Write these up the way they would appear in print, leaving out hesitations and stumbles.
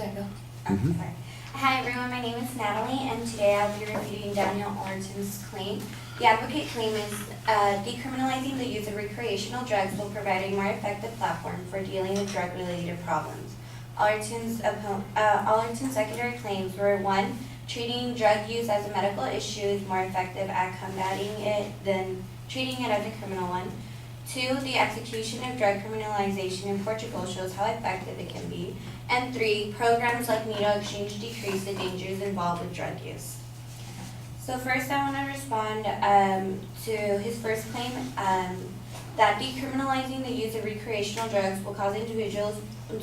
Do I go? Mhm. Sorry. Hi everyone, my name is Natalie, and today I'll be refuting Daniel Orton's claim. The advocate claim is decriminalizing the use of recreational drugs will provide a more effective platform for dealing with drug-related problems. Allerton's secondary claims were: 1, treating drug use as a medical issue is more effective at combating it than treating it as a criminal one. 2, the execution of drug criminalization in Portugal shows how effective it can be. And 3, programs like needle exchange decrease the dangers involved with drug use. So first I want to respond to his first claim that decriminalizing the use of recreational drugs will cause individuals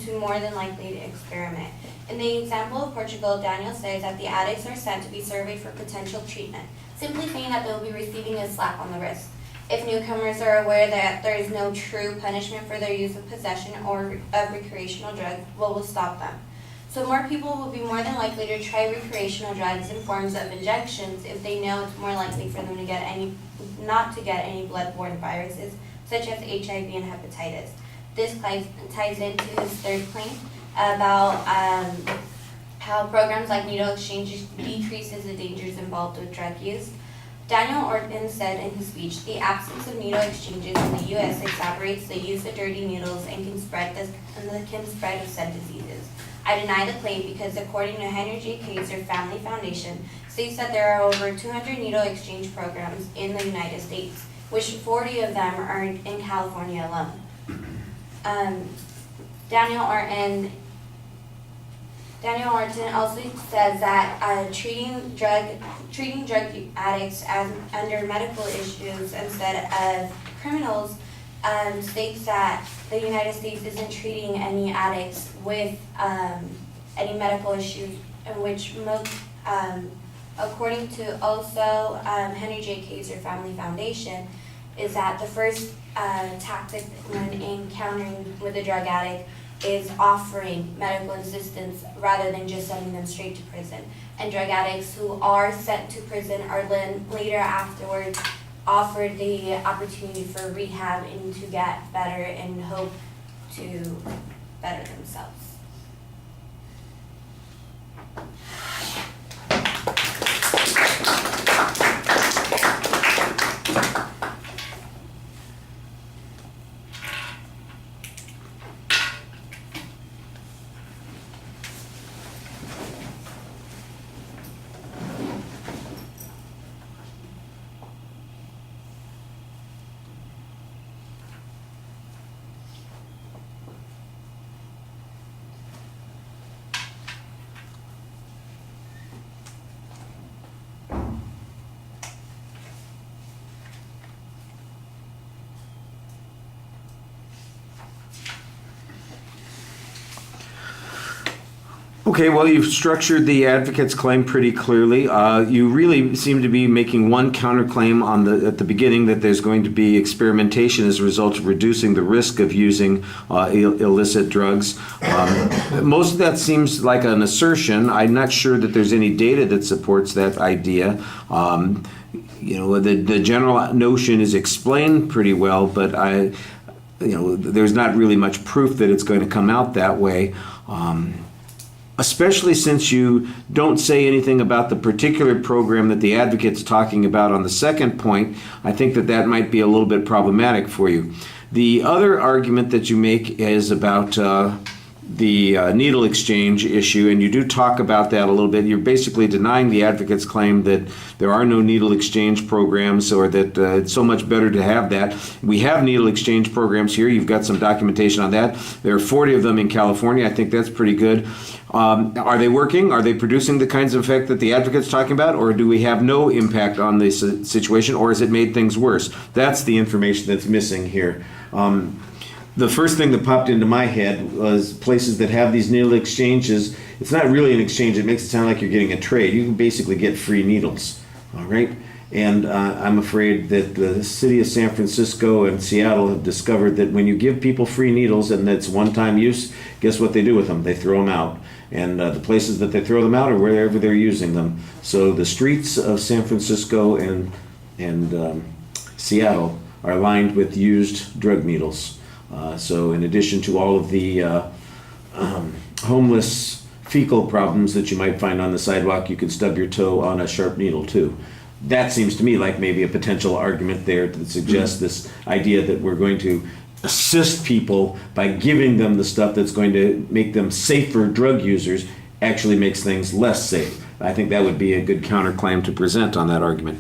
to more than likely to experiment. In the example of Portugal, Daniel says that the addicts are sent to be surveyed for potential treatment, simply saying that they will be receiving a slap on the wrist. If newcomers are aware that there is no true punishment for their use of possession or of recreational drugs, what will stop them? So more people will be more than likely to try recreational drugs in forms of injections if they know it's more likely for them to not to get any blood-borne viruses such as HIV and hepatitis. This ties into his third claim about how programs like needle exchange decreases the dangers involved with drug use. Daniel Orton said in his speech, "The absence of needle exchanges in the U.S. exacerbates the use of dirty needles and can spread of said diseases. I deny the claim because according to Henry J. Kaiser Family Foundation, states that there are over 200 needle exchange programs in the United States, which 40 of them are in California alone." Daniel Orton also says that treating drug addicts as under medical issues instead of criminals states that the United States isn't treating any addicts with any medical issues, in which according to also Henry J. Kaiser Family Foundation, is that the first tactic when encountering with a drug addict is offering medical assistance rather than just sending them straight to prison. And drug addicts who are sent to prison are then later afterwards offered the opportunity for rehab and to get better and hope to better themselves. Okay, well, you've structured the advocate's claim pretty clearly. You really seem to be making one counterclaim at the beginning, that there's going to be experimentation as a result of reducing the risk of using illicit drugs. Most of that seems like an assertion. I'm not sure that there's any data that supports that idea. The general notion is explained pretty well, but there's not really much proof that it's going to come out that way. Especially since you don't say anything about the particular program that the advocate's talking about on the second point, I think that might be a little bit problematic for you. The other argument that you make is about the needle exchange issue, and you do talk about that a little bit. You're basically denying the advocate's claim that there are no needle exchange programs, or that it's so much better to have that. We have needle exchange programs here. You've got some documentation on that. There are 40 of them in California. I think that's pretty good. Are they working? Are they producing the kinds of effect that the advocate's talking about, or do we have no impact on this situation, or has it made things worse? That's the information that's missing here. The first thing that popped into my head was places that have these needle exchanges. It's not really an exchange. It makes it sound like you're getting a trade. You can basically get free needles, all right? And I'm afraid that the city of San Francisco and Seattle have discovered that when you give people free needles and it's one-time use, guess what they do with them? They throw them out. And the places that they throw them out are wherever they're using them. So the streets of San Francisco and Seattle are lined with used drug needles. So in addition to all of the homeless fecal problems that you might find on the sidewalk, you could stub your toe on a sharp needle too. That seems to me like maybe a potential argument there that suggests this idea that we're going to assist people by giving them the stuff that's going to make them safer drug users actually makes things less safe. I think that would be a good counterclaim to present on that argument.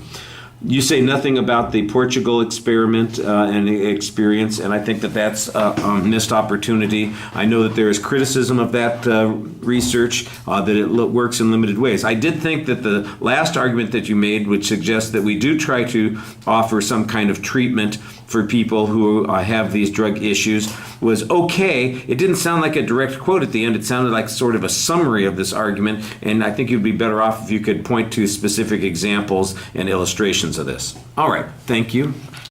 You say nothing about the Portugal experiment and experience, and I think that that's a missed opportunity. I know that there is criticism of that research, that it works in limited ways. I did think that the last argument that you made would suggest that we do try to offer some kind of treatment for people who have these drug issues was okay. It didn't sound like a direct quote at the end. It sounded like sort of a summary of this argument, and I think you'd be better off if you could point to specific examples and illustrations of this. All right, thank you.